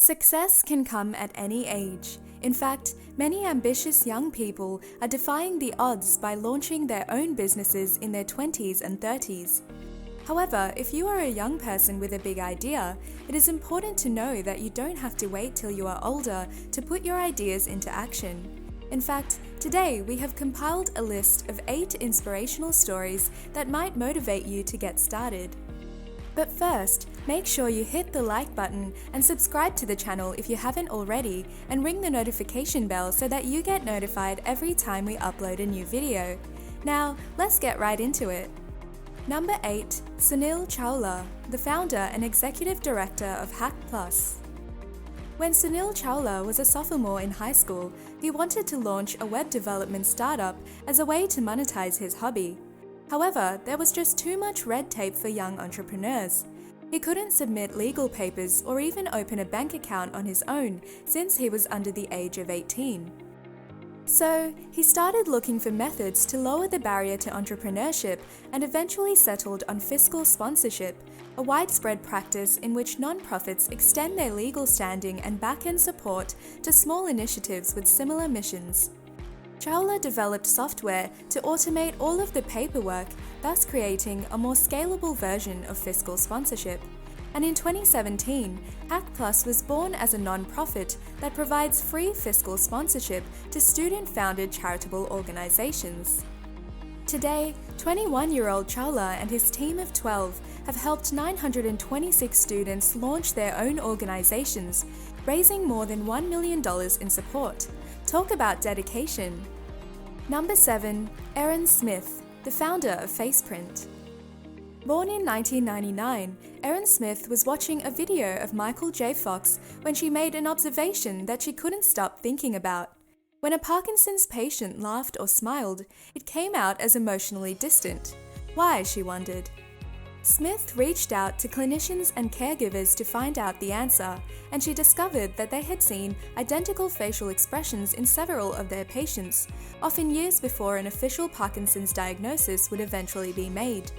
Success can come at any age. In fact, many ambitious young people are defying the odds by launching their own businesses in their 20s and 30s. However, if you are a young person with a big idea, it is important to know that you don't have to wait till you are older to put your ideas into action. In fact, today we have compiled a list of 8 inspirational stories that might motivate you to get started. But first, make sure you hit the like button and subscribe to the channel if you haven't already, and ring the notification bell so that you get notified every time we upload a new video. Now, let's get right into it. Number 8. Sunil Chawla, the founder and executive director of Hack Plus. When Sunil Chawla was a sophomore in high school, he wanted to launch a web development startup as a way to monetize his hobby. However, there was just too much red tape for young entrepreneurs. He couldn't submit legal papers or even open a bank account on his own since he was under the age of 18. So, he started looking for methods to lower the barrier to entrepreneurship and eventually settled on fiscal sponsorship, a widespread practice in which non-profits extend their legal standing and back-end support to small initiatives with similar missions. Chawla developed software to automate all of the paperwork, thus creating a more scalable version of fiscal sponsorship. And in 2017, Hack Plus was born as a non-profit that provides free fiscal sponsorship to student-founded charitable organizations. Today, 21-year-old Chawla and his team of 12 have helped 926 students launch their own organizations, raising more than $1 million in support. Talk about dedication. Number 7. Erin Smith, the founder of Faceprint. Born in 1999, Erin Smith was watching a video of Michael J. Fox when she made an observation that she couldn't stop thinking about. When a Parkinson's patient laughed or smiled, it came out as emotionally distant. Why, she wondered. Smith reached out to clinicians and caregivers to find out the answer, and she discovered that they had seen identical facial expressions in several of their patients, often years before an official Parkinson's diagnosis would eventually be made.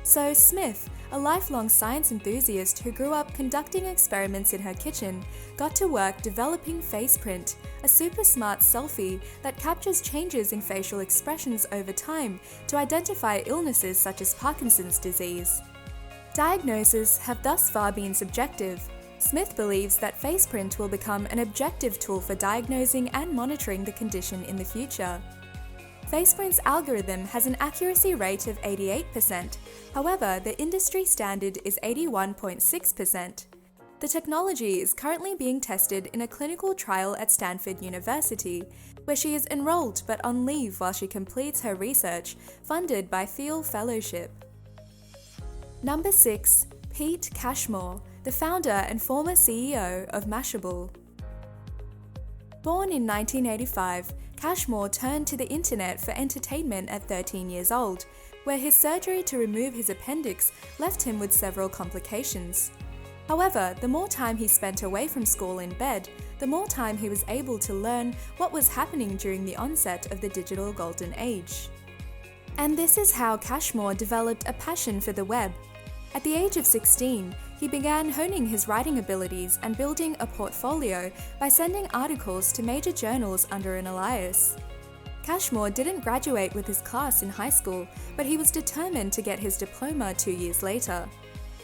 So Smith, a lifelong science enthusiast who grew up conducting experiments in her kitchen, got to work developing Faceprint, a super smart selfie that captures changes in facial expressions over time to identify illnesses such as Parkinson's disease. Diagnoses have thus far been subjective. Smith believes that Faceprint will become an objective tool for diagnosing and monitoring the condition in the future. Faceprint's algorithm has an accuracy rate of 88%, however, the industry standard is 81.6%. The technology is currently being tested in a clinical trial at Stanford University, where she is enrolled but on leave while she completes her research, funded by Thiel Fellowship. Number 6. Pete Cashmore, the founder and former CEO of Mashable. Born in 1985, Cashmore turned to the internet for entertainment at 13 years old, where his surgery to remove his appendix left him with several complications. However, the more time he spent away from school in bed, the more time he was able to learn what was happening during the onset of the digital golden age. And this is how Cashmore developed a passion for the web. At the age of 16, he began honing his writing abilities and building a portfolio by sending articles to major journals under an alias. Cashmore didn't graduate with his class in high school, but he was determined to get his diploma 2 years later.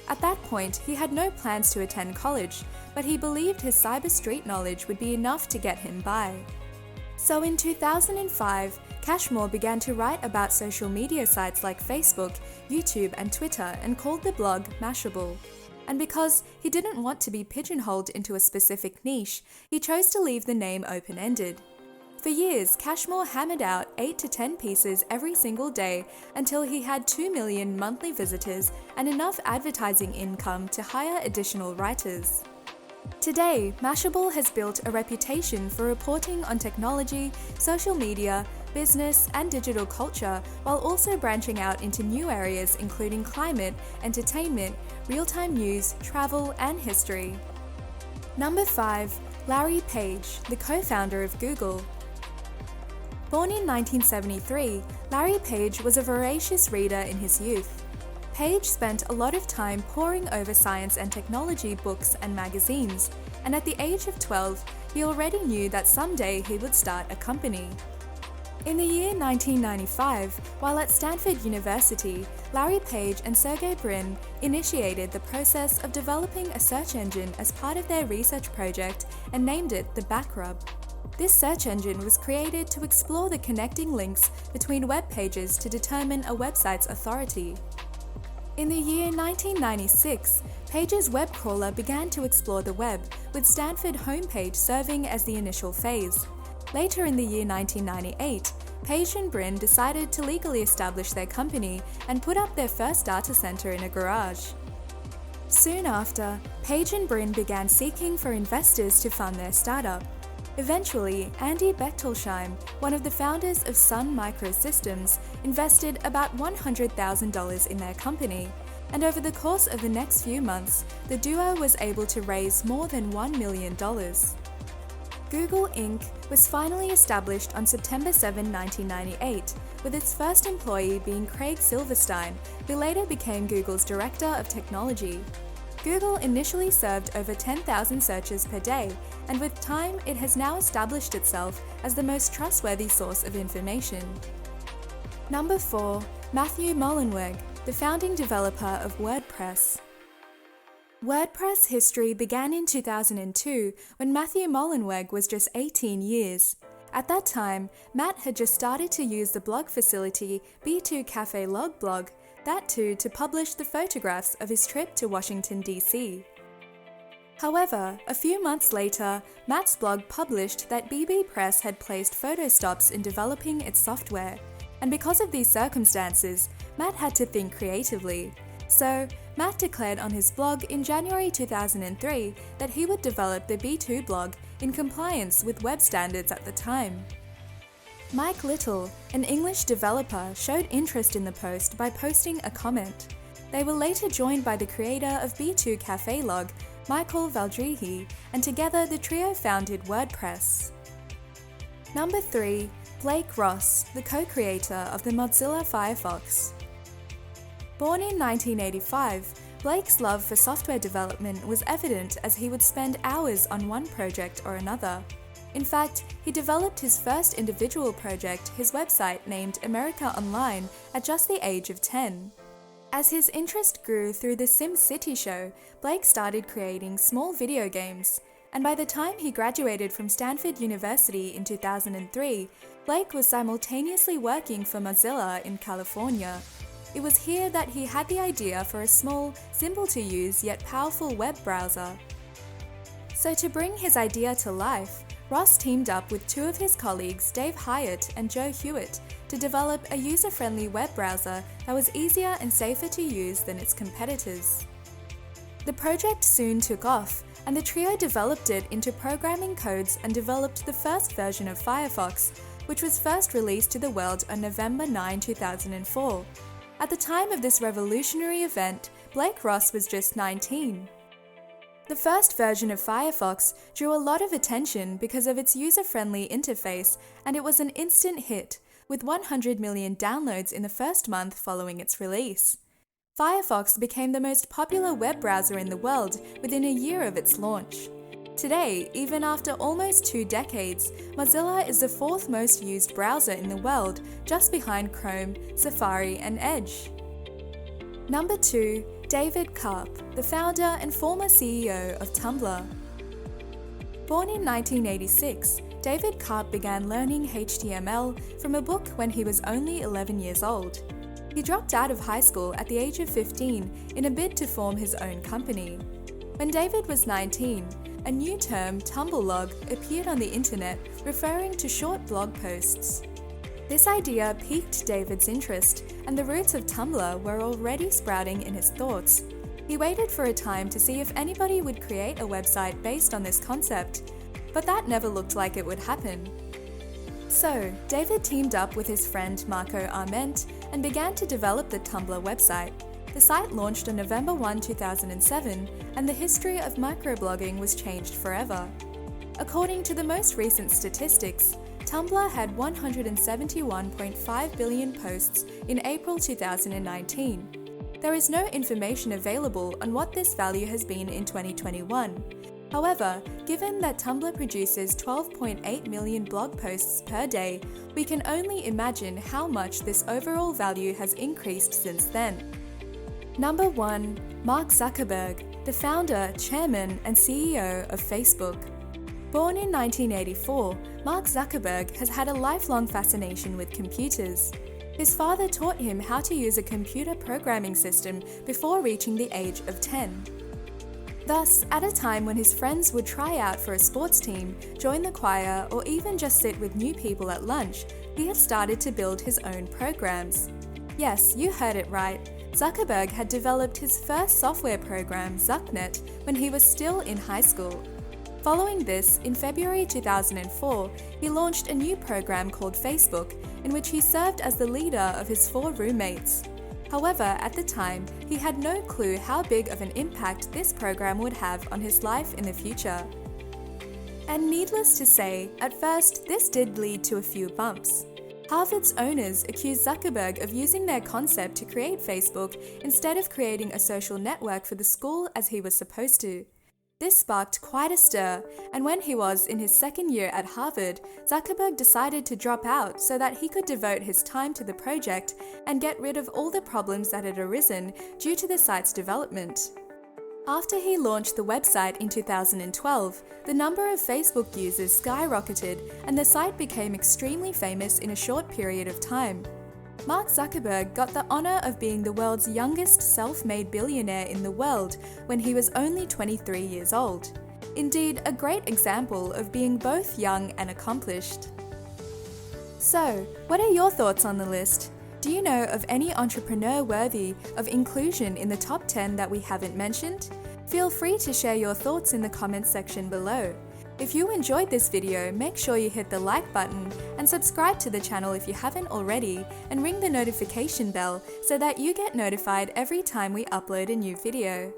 At that point, he had no plans to attend college, but he believed his cyber street knowledge would be enough to get him by. So in 2005, Cashmore began to write about social media sites like Facebook, YouTube, and Twitter, and called the blog Mashable. And because he didn't want to be pigeonholed into a specific niche, he chose to leave the name open-ended. For years, Cashmore hammered out 8 to 10 pieces every single day until he had 2 million monthly visitors and enough advertising income to hire additional writers. Today, Mashable has built a reputation for reporting on technology, social media, business, and digital culture, while also branching out into new areas including climate, entertainment, real-time news, travel, and history. Number 5. Larry Page, the co-founder of Google. Born in 1973, Larry Page was a voracious reader in his youth. Page spent a lot of time poring over science and technology books and magazines. and at the age of 12, he already knew that someday he would start a company. In the year 1995, while at Stanford University, Larry Page and Sergey Brin initiated the process of developing a search engine as part of their research project and named it the Backrub. This search engine was created to explore the connecting links between web pages to determine a website's authority. In the year 1996, Page's web crawler began to explore the web, with Stanford Homepage serving as the initial phase. Later in the year 1998, Page and Brin decided to legally establish their company and put up their first data center in a garage. Soon after, Page and Brin began seeking for investors to fund their startup. Eventually, Andy Bechtolsheim, one of the founders of Sun Microsystems, invested about $100,000 in their company, and over the course of the next few months, the duo was able to raise more than $1 million. Google Inc. was finally established on September 7, 1998, with its first employee being Craig Silverstein, who later became Google's Director of Technology. Google initially served over 10,000 searches per day, and with time it has now established itself as the most trustworthy source of information. Number 4. Matthew Mullenweg, the founding developer of WordPress. WordPress history began in 2002 when Matthew Mullenweg was just 18 years. At that time, Matt had just started to use the blog facility B2 Cafe Log Blog, that too to publish the photographs of his trip to Washington, D.C. However, a few months later, Matt's blog published that BB Press had placed photo stops in developing its software, and because of these circumstances, Matt had to think creatively. So, Matt declared on his blog in January 2003 that he would develop the B2 blog in compliance with web standards at the time. Mike Little, an English developer, showed interest in the post by posting a comment. They were later joined by the creator of B2 Cafe Log, Michael Valdrihi, and together the trio founded WordPress. Number 3. Blake Ross, the co-creator of the Mozilla Firefox. Born in 1985, Blake's love for software development was evident as he would spend hours on one project or another. In fact, he developed his first individual project, his website named America Online, at just the age of 10. As his interest grew through the SimCity show, Blake started creating small video games, and by the time he graduated from Stanford University in 2003, Blake was simultaneously working for Mozilla in California. It was here that he had the idea for a small, simple-to-use yet powerful web browser. So to bring his idea to life, Ross teamed up with two of his colleagues, Dave Hyatt and Joe Hewitt, to develop a user-friendly web browser that was easier and safer to use than its competitors. The project soon took off, and the trio developed it into programming codes and developed the first version of Firefox, which was first released to the world on November 9, 2004. At the time of this revolutionary event, Blake Ross was just 19. The first version of Firefox drew a lot of attention because of its user-friendly interface, and it was an instant hit, with 100 million downloads in the first month following its release. Firefox became the most popular web browser in the world within a year of its launch. Today, even after almost 2 decades, Mozilla is the 4th most used browser in the world, just behind Chrome, Safari, and Edge. Number 2. David Karp, the founder and former CEO of Tumblr. Born in 1986, David Karp began learning HTML from a book when he was only 11 years old. He dropped out of high school at the age of 15 in a bid to form his own company. When David was 19, a new term, Tumblelog, appeared on the internet, referring to short blog posts. This idea piqued David's interest, and the roots of Tumblr were already sprouting in his thoughts. He waited for a time to see if anybody would create a website based on this concept, but that never looked like it would happen. So, David teamed up with his friend Marco Arment and began to develop the Tumblr website. The site launched on November 1, 2007, and the history of microblogging was changed forever. According to the most recent statistics, Tumblr had 171.5 billion posts in April 2019. There is no information available on what this value has been in 2021, However, given that Tumblr produces 12.8 million blog posts per day, we can only imagine how much this overall value has increased since then. Number 1. Mark Zuckerberg, the founder, chairman, and CEO of Facebook. Born in 1984, Mark Zuckerberg has had a lifelong fascination with computers. His father taught him how to use a computer programming system before reaching the age of 10. Thus, at a time when his friends would try out for a sports team, join the choir, or even just sit with new people at lunch, he had started to build his own programs. Yes, you heard it right. Zuckerberg had developed his first software program, ZuckNet, when he was still in high school. Following this, in February 2004, he launched a new program called Facebook, in which he served as the leader of his 4 roommates. However, at the time, he had no clue how big of an impact this program would have on his life in the future. And needless to say, at first, this did lead to a few bumps. Harvard's owners accused Zuckerberg of using their concept to create Facebook instead of creating a social network for the school as he was supposed to. This sparked quite a stir, and when he was in his second year at Harvard, Zuckerberg decided to drop out so that he could devote his time to the project and get rid of all the problems that had arisen due to the site's development. After he launched the website in 2012, the number of Facebook users skyrocketed and the site became extremely famous in a short period of time. Mark Zuckerberg got the honor of being the world's youngest self-made billionaire in the world when he was only 23 years old. Indeed, a great example of being both young and accomplished. So, what are your thoughts on the list? Do you know of any entrepreneur worthy of inclusion in the top 10 that we haven't mentioned? Feel free to share your thoughts in the comments section below. If you enjoyed this video, make sure you hit the like button and subscribe to the channel if you haven't already, and ring the notification bell so that you get notified every time we upload a new video.